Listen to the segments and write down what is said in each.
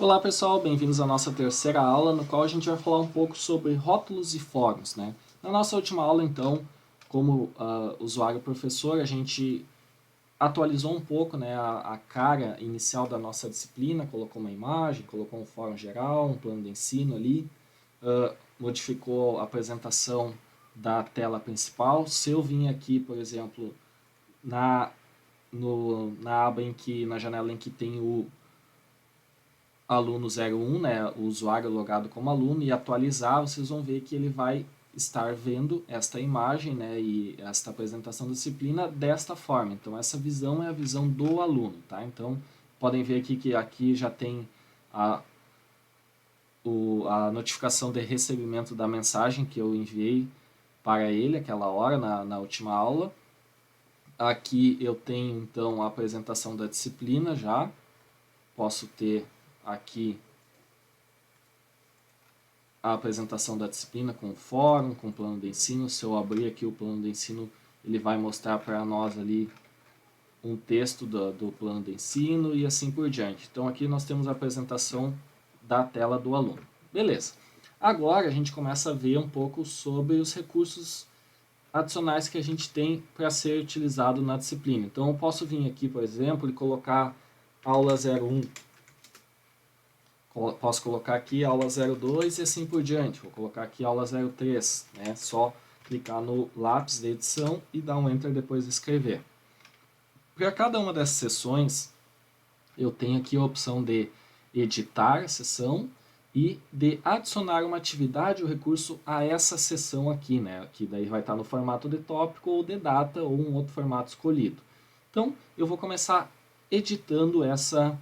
Olá pessoal, bem-vindos à nossa terceira aula, no qual a gente vai falar um pouco sobre rótulos e fóruns, né? Na nossa última aula, então, como usuário professor, a gente atualizou um pouco, né, a cara inicial da nossa disciplina, colocou uma imagem, colocou um fórum geral, um plano de ensino ali, modificou a apresentação da tela principal. Se eu vim aqui, por exemplo, na aba na janela em que tem o aluno 01, né, o usuário logado como aluno, e atualizar, vocês vão ver que ele vai estar vendo esta imagem, né, e esta apresentação da disciplina desta forma. Então, essa visão é a visão do aluno, tá? Então, podem ver aqui que aqui já tem a notificação de recebimento da mensagem que eu enviei para ele aquela hora, na última aula. Aqui eu tenho, então, a apresentação da disciplina já. Posso ter aqui a apresentação da disciplina com o fórum, com o plano de ensino. Se eu abrir aqui o plano de ensino, ele vai mostrar para nós ali um texto do plano de ensino e assim por diante. Então aqui nós temos a apresentação da tela do aluno. Beleza. Agora a gente começa a ver um pouco sobre os recursos adicionais que a gente tem para ser utilizado na disciplina. Então eu posso vir aqui, por exemplo, e colocar aula 01. Posso colocar aqui aula 02 e assim por diante. Vou colocar aqui aula 03, né? Só clicar no lápis de edição e dar um Enter depois de escrever. Para cada uma dessas sessões, eu tenho aqui a opção de editar a sessão e de adicionar uma atividade ou recurso a essa sessão aqui, né? Que daí vai estar no formato de tópico ou de data ou um outro formato escolhido. Então, eu vou começar editando essa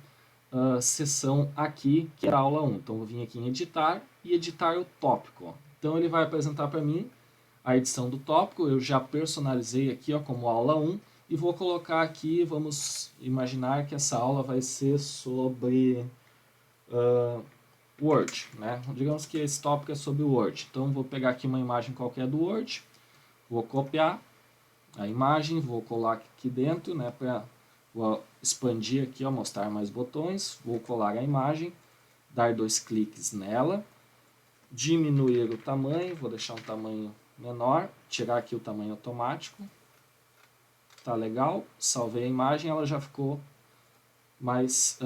sessão aqui, que é a aula 1. Então, eu vou vir aqui em editar e editar o tópico. Ó. Então, ele vai apresentar para mim a edição do tópico. Eu já personalizei aqui ó, como aula 1 e vou colocar aqui, vamos imaginar que essa aula vai ser sobre Word. Né? Digamos que esse tópico é sobre Word. Então, vou pegar aqui uma imagem qualquer do Word, vou copiar a imagem, vou colar aqui dentro, né, vou expandir aqui, ó, mostrar mais botões, vou colar a imagem, dar 2 cliques nela, diminuir o tamanho, vou deixar um tamanho menor, tirar aqui o tamanho automático, tá legal, salvei a imagem, ela já ficou mais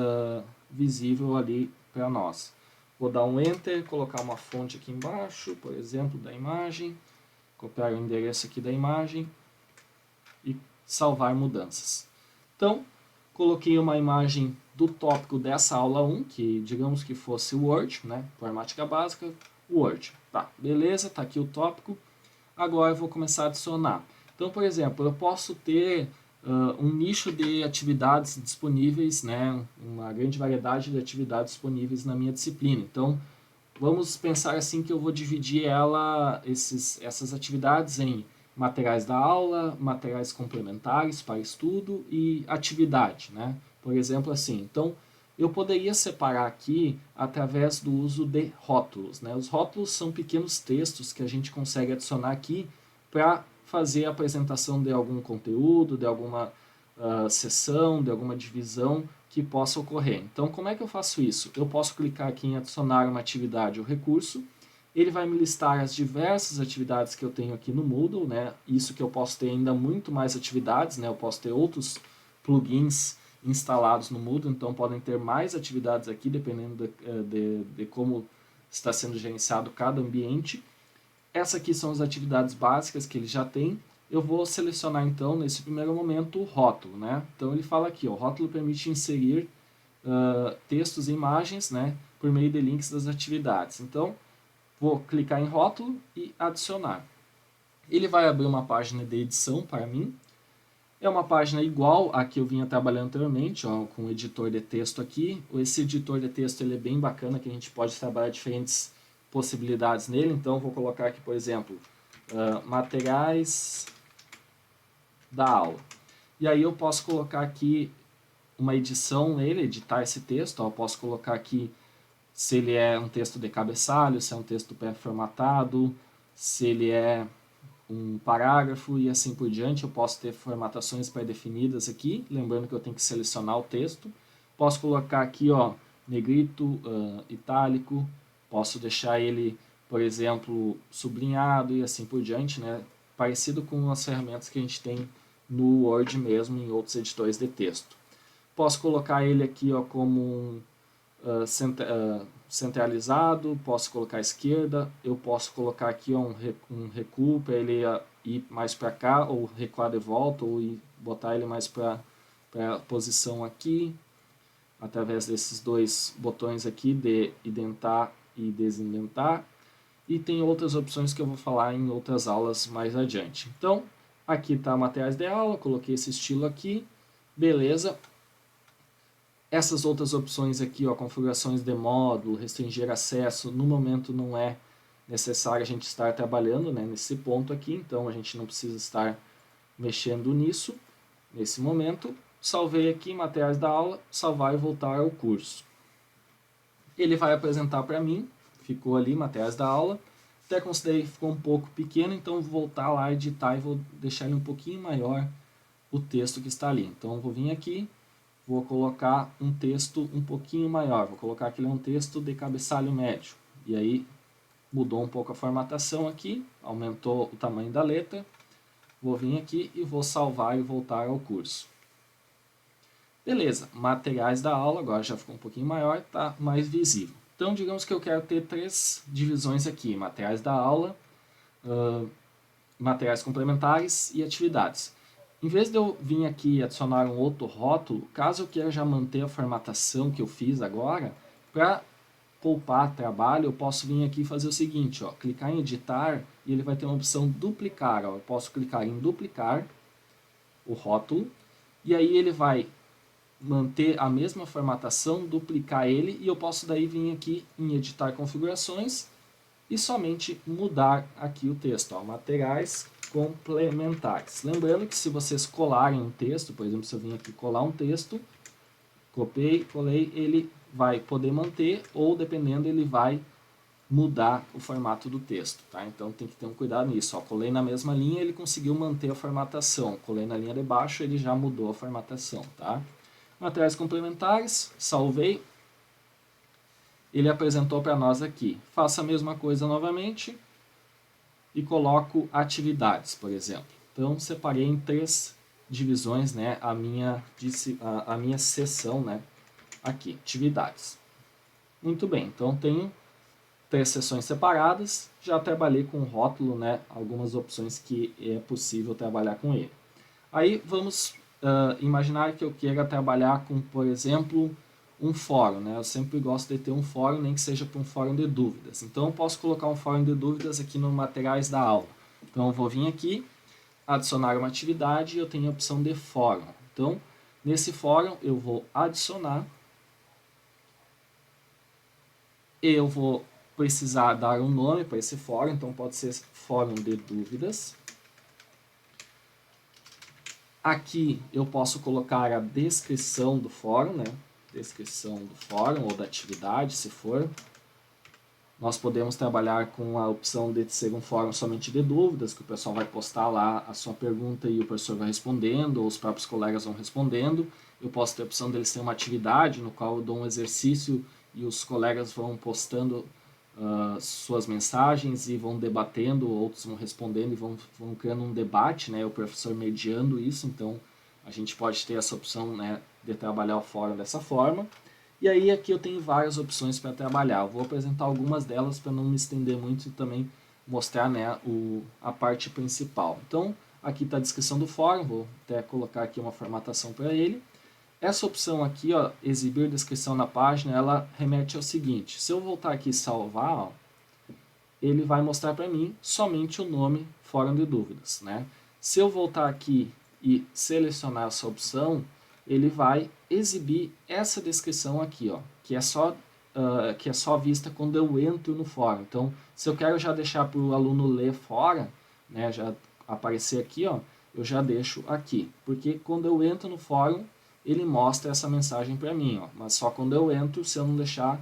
visível ali para nós. Vou dar um Enter, colocar uma fonte aqui embaixo, por exemplo, da imagem, copiar o endereço aqui da imagem e salvar mudanças. Então, coloquei uma imagem do tópico dessa aula 1, que digamos que fosse Word, né? Informática básica, Word. Tá, beleza, tá aqui o tópico. Agora eu vou começar a adicionar. Então, por exemplo, eu posso ter um nicho de atividades disponíveis, né? Uma grande variedade de atividades disponíveis na minha disciplina. Então, vamos pensar assim que eu vou dividir essas atividades em materiais da aula, materiais complementares para estudo e atividade, né? Por exemplo, assim, então eu poderia separar aqui através do uso de rótulos, né? Os rótulos são pequenos textos que a gente consegue adicionar aqui para fazer a apresentação de algum conteúdo, de alguma sessão, de alguma divisão que possa ocorrer. Então, como é que eu faço isso? Eu posso clicar aqui em adicionar uma atividade ou recurso, ele vai me listar as diversas atividades que eu tenho aqui no Moodle, né? Isso que eu posso ter ainda muito mais atividades, né? Eu posso ter outros plugins instalados no Moodle, então podem ter mais atividades aqui, dependendo de como está sendo gerenciado cada ambiente. Essas aqui são as atividades básicas que ele já tem. Eu vou selecionar então, nesse primeiro momento, o rótulo, né? Então ele fala aqui, ó, o rótulo permite inserir textos e imagens, né, por meio de links das atividades. Então, vou clicar em rótulo e adicionar. Ele vai abrir uma página de edição para mim. É uma página igual a que eu vinha trabalhando anteriormente, ó, com o editor de texto aqui. Esse editor de texto ele é bem bacana, que a gente pode trabalhar diferentes possibilidades nele. Então, vou colocar aqui, por exemplo, materiais da aula. E aí eu posso colocar aqui uma edição nele, editar esse texto. Ó, eu posso colocar aqui se ele é um texto de cabeçalho, se é um texto pré-formatado, se ele é um parágrafo e assim por diante. Eu posso ter formatações pré-definidas aqui, lembrando que eu tenho que selecionar o texto. Posso colocar aqui ó, negrito, itálico, posso deixar ele, por exemplo, sublinhado e assim por diante, né? Parecido com as ferramentas que a gente tem no Word mesmo, em outros editores de texto. Posso colocar ele aqui ó, como um centralizado, posso colocar à esquerda, eu posso colocar aqui ó, um recuo para ele ir mais para cá, ou recuar de volta, ou botar ele mais para a posição aqui, através desses dois botões aqui de indentar e desindentar. E tem outras opções que eu vou falar em outras aulas mais adiante. Então, aqui está materiais de aula, coloquei esse estilo aqui, beleza. Essas outras opções aqui, ó, configurações de módulo, restringir acesso, no momento não é necessário a gente estar trabalhando, né, nesse ponto aqui, então a gente não precisa estar mexendo nisso, nesse momento. Salvei aqui materiais da aula, salvar e voltar ao curso. Ele vai apresentar para mim, ficou ali materiais da aula, até considerei que ficou um pouco pequeno, então vou voltar lá, editar e vou deixar ele um pouquinho maior, o texto que está ali. Então vou vir aqui, vou colocar um texto um pouquinho maior, vou colocar que ele é um texto de cabeçalho médio, e aí mudou um pouco a formatação aqui, aumentou o tamanho da letra, vou vir aqui e vou salvar e voltar ao curso. Beleza, materiais da aula, agora já ficou um pouquinho maior, está mais visível. Então, digamos que eu quero ter 3 divisões aqui, materiais da aula, materiais complementares e atividades. Em vez de eu vir aqui e adicionar um outro rótulo, caso eu queira já manter a formatação que eu fiz agora, para poupar trabalho, eu posso vir aqui e fazer o seguinte, ó, clicar em editar e ele vai ter uma opção duplicar. Ó, eu posso clicar em duplicar o rótulo e aí ele vai manter a mesma formatação, duplicar ele, e eu posso daí vir aqui em editar configurações e somente mudar aqui o texto, ó, materiais complementares. Lembrando que se vocês colarem um texto, por exemplo, se eu vim aqui colar um texto, copiei, colei, ele vai poder manter, ou dependendo ele vai mudar o formato do texto, tá? Então tem que ter um cuidado nisso, ó, colei na mesma linha, ele conseguiu manter a formatação, colei na linha de baixo, ele já mudou a formatação, tá? Materiais complementares, salvei. Ele apresentou para nós aqui. Faça a mesma coisa novamente e coloco atividades, por exemplo. Então, separei em 3 divisões, né, a minha seção, né, aqui, atividades. Muito bem, então tenho 3 seções separadas. Já trabalhei com rótulo, né, algumas opções que é possível trabalhar com ele. Aí vamos imaginar que eu queira trabalhar com, por exemplo, um fórum, né? Eu sempre gosto de ter um fórum, nem que seja para um fórum de dúvidas. Então eu posso colocar um fórum de dúvidas aqui no materiais da aula. Então eu vou vir aqui, adicionar uma atividade e eu tenho a opção de fórum. Então nesse fórum eu vou adicionar, eu vou precisar dar um nome para esse fórum, então pode ser fórum de dúvidas. Aqui eu posso colocar a descrição do fórum, né? Descrição do fórum ou da atividade, se for. Nós podemos trabalhar com a opção de ser um fórum somente de dúvidas, que o pessoal vai postar lá a sua pergunta e o professor vai respondendo, ou os próprios colegas vão respondendo. Eu posso ter a opção dele ser uma atividade, no qual eu dou um exercício e os colegas vão postando suas mensagens e vão debatendo, outros vão respondendo e vão criando um debate, né, o professor mediando isso. Então a gente pode ter essa opção, né, de trabalhar o fórum dessa forma. E aí aqui eu tenho várias opções para trabalhar. Eu vou apresentar algumas delas para não me estender muito e também mostrar, né, a parte principal. Então aqui está a descrição do fórum, vou até colocar aqui uma formatação para ele. Essa opção aqui, ó, exibir descrição na página, ela remete ao seguinte: se eu voltar aqui e salvar, ó, ele vai mostrar para mim somente o nome fórum de dúvidas, né? Se eu voltar aqui e selecionar essa opção, ele vai exibir essa descrição aqui, ó, que é só vista quando eu entro no fórum. Então, se eu quero já deixar para o aluno ler fora, né, já aparecer aqui, ó, eu já deixo aqui, porque quando eu entro no fórum ele mostra essa mensagem para mim, ó, mas só quando eu entro, se eu não deixar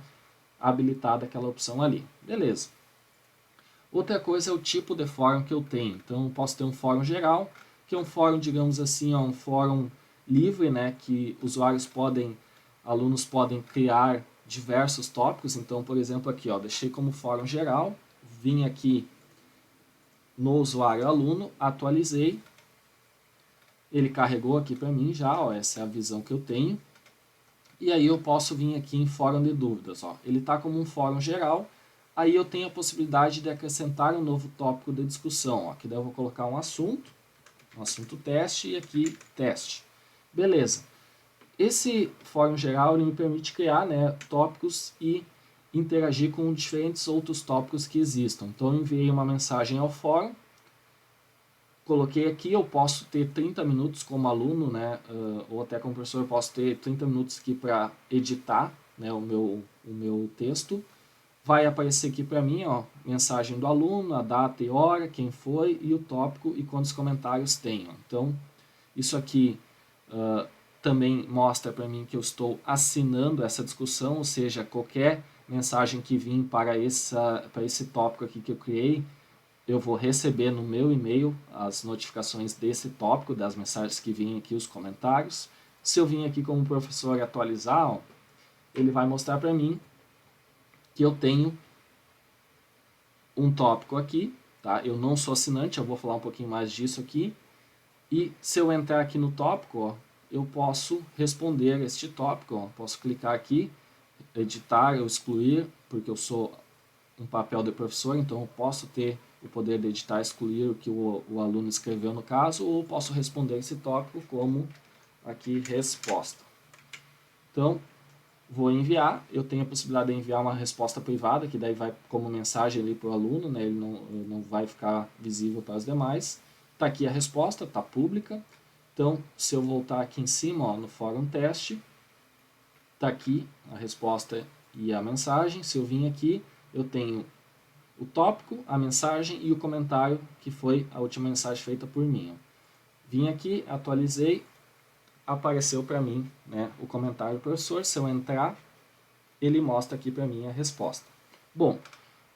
habilitada aquela opção ali. Beleza. Outra coisa é o tipo de fórum que eu tenho. Então, eu posso ter um fórum geral, que é um fórum, digamos assim, um fórum livre, né, que alunos podem criar diversos tópicos. Então, por exemplo, aqui, ó, deixei como fórum geral, vim aqui no usuário aluno, atualizei, ele carregou aqui para mim já, ó, essa é a visão que eu tenho. E aí eu posso vir aqui em fórum de dúvidas, ó. Ele está como um fórum geral, aí eu tenho a possibilidade de acrescentar um novo tópico de discussão, ó. Aqui daí eu vou colocar um assunto teste, e aqui teste. Beleza. Esse fórum geral ele me permite criar, né, tópicos e interagir com diferentes outros tópicos que existam. Então eu enviei uma mensagem ao fórum, coloquei aqui, eu posso ter 30 minutos como aluno, né, ou até como professor eu posso ter 30 minutos aqui para editar, né, o meu texto. Vai aparecer aqui para mim, ó, mensagem do aluno, a data e hora, quem foi e o tópico e quantos comentários tem. Ó. Então, isso aqui também mostra para mim que eu estou assinando essa discussão, ou seja, qualquer mensagem que vir para esse tópico aqui que eu criei, eu vou receber no meu e-mail as notificações desse tópico, das mensagens que vêm aqui, os comentários. Se eu vim aqui como professor atualizar, ó, ele vai mostrar para mim que eu tenho um tópico aqui, tá? Eu não sou assinante, eu vou falar um pouquinho mais disso aqui. E se eu entrar aqui no tópico, ó, eu posso responder este tópico, ó. Posso clicar aqui, editar ou excluir, porque eu sou um papel de professor, então eu posso ter o poder de editar e excluir o que o aluno escreveu no caso, ou posso responder esse tópico como aqui resposta. Então, vou enviar, eu tenho a possibilidade de enviar uma resposta privada, que daí vai como mensagem ali para o aluno, né? Ele não vai ficar visível para os demais. Está aqui a resposta, está pública. Então, se eu voltar aqui em cima, ó, no fórum teste, está aqui a resposta e a mensagem. Se eu vim aqui, eu tenho o tópico, a mensagem e o comentário, que foi a última mensagem feita por mim. Ó. Vim aqui, atualizei, apareceu para mim, né, o comentário do professor. Se eu entrar, ele mostra aqui para mim a resposta. Bom,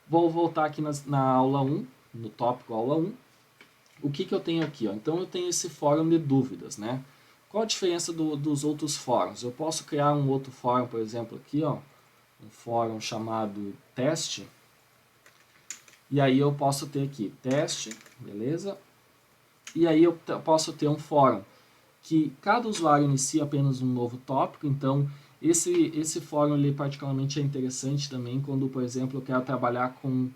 vou voltar aqui na aula 1, no tópico aula 1. O que eu tenho aqui? Ó? Então eu tenho esse fórum de dúvidas, né? Qual a diferença dos outros fóruns? Eu posso criar um outro fórum, por exemplo, aqui, ó, um fórum chamado teste. E aí eu posso ter aqui teste, beleza? E aí eu posso ter um fórum que cada usuário inicia apenas um novo tópico, então esse fórum ele particularmente é interessante também quando, por exemplo, eu quero trabalhar com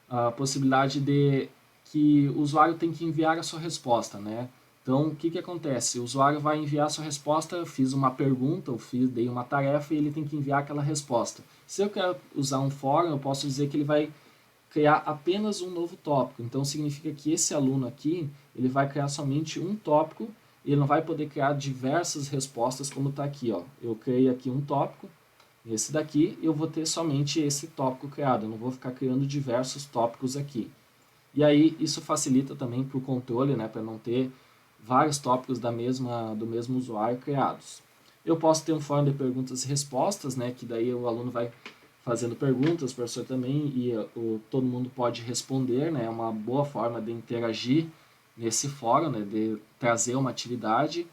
a possibilidade de que o usuário tem que enviar a sua resposta, né? Então, o que acontece? O usuário vai enviar a sua resposta, eu fiz uma pergunta, dei uma tarefa e ele tem que enviar aquela resposta. Se eu quero usar um fórum, eu posso dizer que ele vai criar apenas um novo tópico. Então, significa que esse aluno aqui, ele vai criar somente um tópico e ele não vai poder criar diversas respostas como está aqui. Ó. Eu criei aqui um tópico, esse daqui eu vou ter somente esse tópico criado, eu não vou ficar criando diversos tópicos aqui. E aí isso facilita também para o controle, né, para não ter vários tópicos do mesmo usuário criados. Eu posso ter um fórum de perguntas e respostas, né, que daí o aluno vai fazendo perguntas, o professor também, e todo mundo pode responder, né, é uma boa forma de interagir nesse fórum, né, de trazer uma atividade.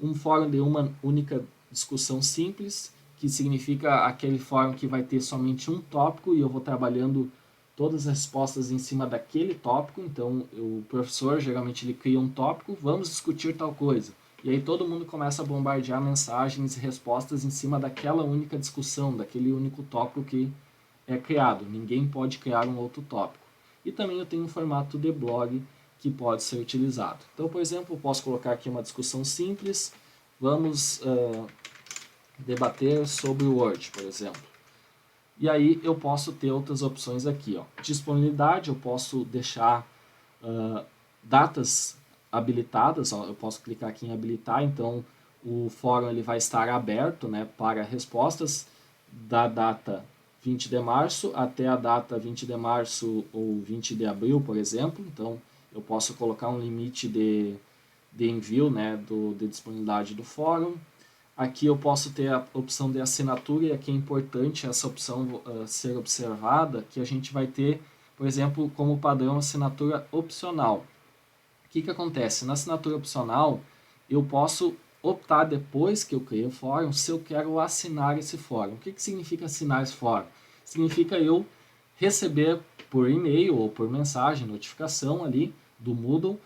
Um fórum de uma única discussão simples, que significa aquele fórum que vai ter somente um tópico e eu vou trabalhando todas as respostas em cima daquele tópico. Então, o professor, geralmente, ele cria um tópico, vamos discutir tal coisa. E aí todo mundo começa a bombardear mensagens e respostas em cima daquela única discussão, daquele único tópico que é criado. Ninguém pode criar um outro tópico. E também eu tenho um formato de blog que pode ser utilizado. Então, por exemplo, eu posso colocar aqui uma discussão simples. Vamos debater sobre o Word, por exemplo. E aí eu posso ter outras opções aqui. Ó. Disponibilidade, eu posso deixar datas habilitadas. Ó. Eu posso clicar aqui em habilitar, então o fórum ele vai estar aberto, né, para respostas da data 20 de março até a data 20 de março ou 20 de abril, por exemplo. Então eu posso colocar um limite de envio, né, de disponibilidade do fórum. Aqui eu posso ter a opção de assinatura, e aqui é importante essa opção ser observada, que a gente vai ter, por exemplo, como padrão assinatura opcional. O que acontece? Na assinatura opcional, eu posso optar depois que eu criei o fórum se eu quero assinar esse fórum. O que significa assinar esse fórum? Significa eu receber por e-mail ou por mensagem, notificação ali do Moodle,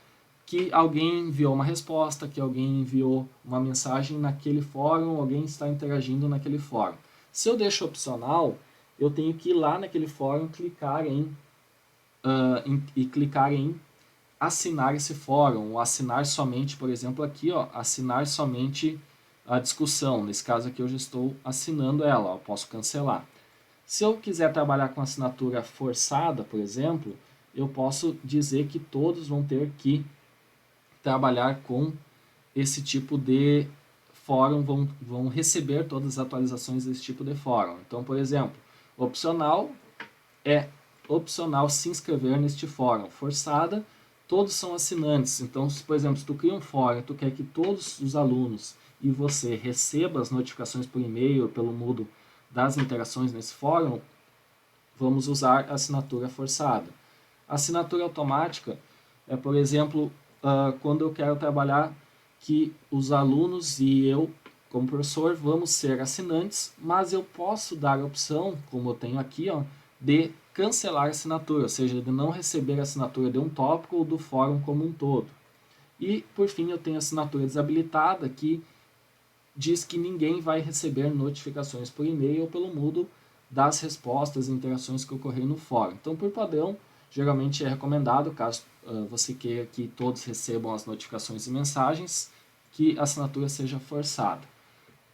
que alguém enviou uma resposta, que alguém enviou uma mensagem naquele fórum, alguém está interagindo naquele fórum. Se eu deixo opcional, eu tenho que ir lá naquele fórum clicar e clicar em assinar esse fórum, ou assinar somente, por exemplo, aqui, ó, assinar somente a discussão. Nesse caso aqui eu já estou assinando ela, ó, posso cancelar. Se eu quiser trabalhar com assinatura forçada, por exemplo, eu posso dizer que todos vão ter que trabalhar com esse tipo de fórum, vão receber todas as atualizações desse tipo de fórum. Então, por exemplo, opcional é opcional se inscrever neste fórum. Forçada, todos são assinantes. Então, por exemplo, se tu cria um fórum, tu quer que todos os alunos e você receba as notificações por e-mail, pelo Moodle, das interações nesse fórum, vamos usar a assinatura forçada. A assinatura automática é, por exemplo, quando eu quero trabalhar que os alunos e eu, como professor, vamos ser assinantes, mas eu posso dar a opção, como eu tenho aqui, ó, de cancelar a assinatura, ou seja, de não receber a assinatura de um tópico ou do fórum como um todo. E, por fim, eu tenho a assinatura desabilitada, que diz que ninguém vai receber notificações por e-mail ou pelo Moodle das respostas e interações que ocorrem no fórum. Então, por padrão, geralmente é recomendado, caso você queira que todos recebam as notificações e mensagens, que a assinatura seja forçada.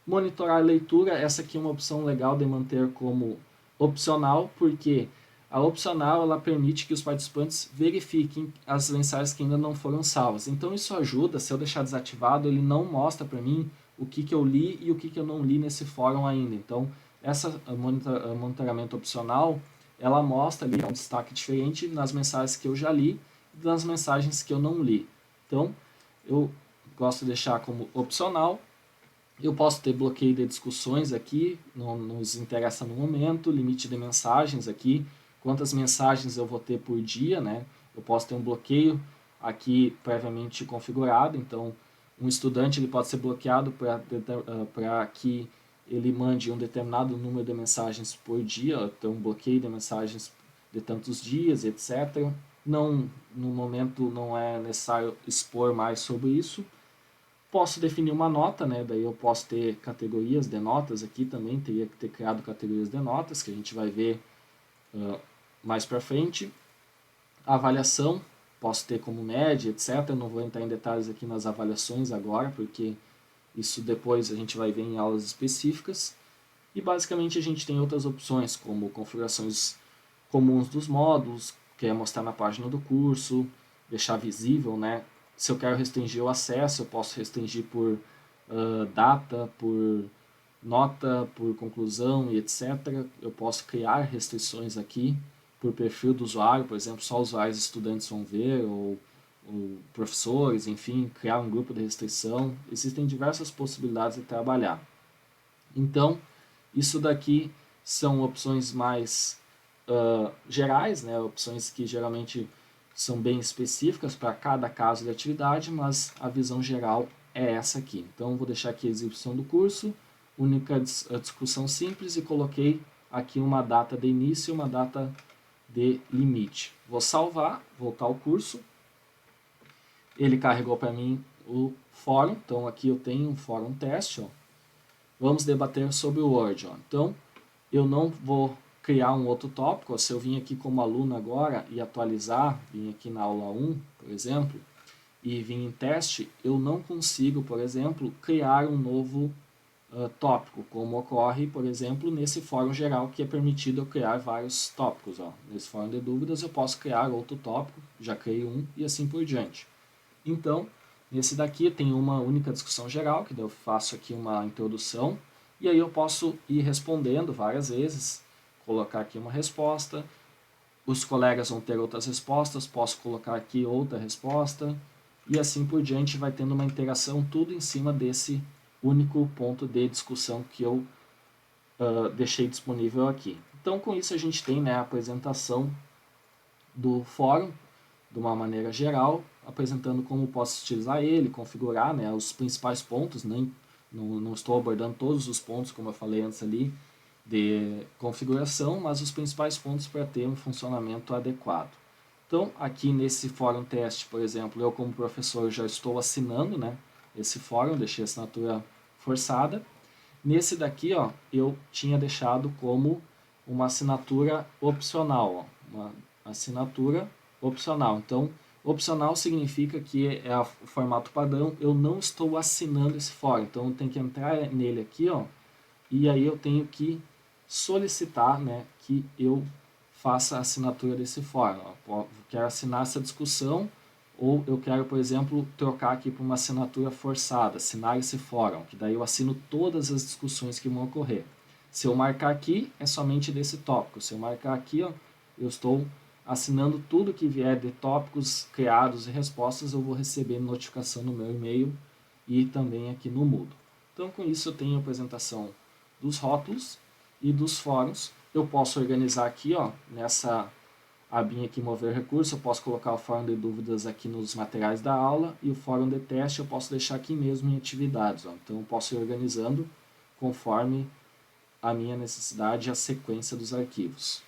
Monitorar a leitura, essa aqui é uma opção legal de manter como opcional, porque a opcional ela permite que os participantes verifiquem as mensagens que ainda não foram salvas. Então isso ajuda, se eu deixar desativado, ele não mostra para mim o que eu li e o que eu não li nesse fórum ainda. Então essa monitoramento opcional, ela mostra ali um destaque diferente nas mensagens que eu já li e nas mensagens que eu não li. Então eu gosto de deixar como opcional. Eu posso ter bloqueio de discussões aqui, não nos interessa no momento, limite de mensagens aqui, quantas mensagens eu vou ter por dia, né? Eu posso ter um bloqueio aqui previamente configurado, então um estudante ele pode ser bloqueado para que ele mande um determinado número de mensagens por dia, ter um bloqueio de mensagens de tantos dias, etc. Não, no momento não é necessário expor mais sobre isso. Posso definir uma nota, né? Daí eu posso ter categorias de notas aqui também, teria que ter criado categorias de notas, que a gente vai ver mais para frente. A avaliação, posso ter como média, etc. Eu não vou entrar em detalhes aqui nas avaliações agora, porque isso depois a gente vai ver em aulas específicas. E basicamente a gente tem outras opções, como configurações comuns dos módulos, que é mostrar na página do curso, deixar visível, né? Se eu quero restringir o acesso, eu posso restringir por data, por nota, por conclusão e etc. Eu posso criar restrições aqui por perfil do usuário, por exemplo, só usuários e estudantes vão ver, ou professores, enfim, criar um grupo de restrição. Existem diversas possibilidades de trabalhar. Então, isso daqui são opções mais gerais, né? Opções que geralmente são bem específicas para cada caso de atividade, mas a visão geral é essa aqui. Então, vou deixar aqui a exibição do curso, única discussão simples, e coloquei aqui uma data de início e uma data de limite. Vou salvar, voltar ao curso. Ele carregou para mim o fórum, então aqui eu tenho um fórum teste. Ó. Vamos debater sobre o Word. Ó. Então, eu não vou criar um outro tópico. Se eu vim aqui como aluno agora e atualizar, vim aqui na aula 1, por exemplo, e vim em teste, eu não consigo, por exemplo, criar um novo tópico, como ocorre, por exemplo, nesse fórum geral, que é permitido eu criar vários tópicos. Ó. Nesse fórum de dúvidas eu posso criar outro tópico, já criei um e assim por diante. Então, nesse daqui tem uma única discussão geral, que eu faço aqui uma introdução, e aí eu posso ir respondendo várias vezes, colocar aqui uma resposta, os colegas vão ter outras respostas, posso colocar aqui outra resposta, e assim por diante vai tendo uma interação, tudo em cima desse único ponto de discussão que eu deixei disponível aqui. Então, com isso a gente tem, né, a apresentação do fórum, de uma maneira geral, apresentando como posso utilizar ele, configurar, né, os principais pontos, não estou abordando todos os pontos, como eu falei antes ali, de configuração, mas os principais pontos para ter um funcionamento adequado. Então, aqui nesse fórum teste, por exemplo, eu como professor já estou assinando, né, esse fórum, deixei a assinatura forçada. Nesse daqui, ó, eu tinha deixado como uma assinatura opcional, ó, uma assinatura opcional. Então, opcional significa que é o formato padrão, eu não estou assinando esse fórum, então eu tenho que entrar nele aqui, ó, e aí eu tenho que solicitar, né, que eu faça a assinatura desse fórum. Ó, quero assinar essa discussão, ou eu quero, por exemplo, trocar aqui para uma assinatura forçada, assinar esse fórum, que daí eu assino todas as discussões que vão ocorrer. Se eu marcar aqui, é somente desse tópico. Se eu marcar aqui, ó, eu estou assinando tudo que vier de tópicos criados e respostas, eu vou receber notificação no meu e-mail e também aqui no Moodle. Então, com isso, eu tenho a apresentação dos rótulos e dos fóruns. Eu posso organizar aqui, ó, nessa abinha aqui, mover recurso, eu posso colocar o fórum de dúvidas aqui nos materiais da aula e o fórum de teste eu posso deixar aqui mesmo em atividades. Ó. Então, eu posso ir organizando conforme a minha necessidade e a sequência dos arquivos.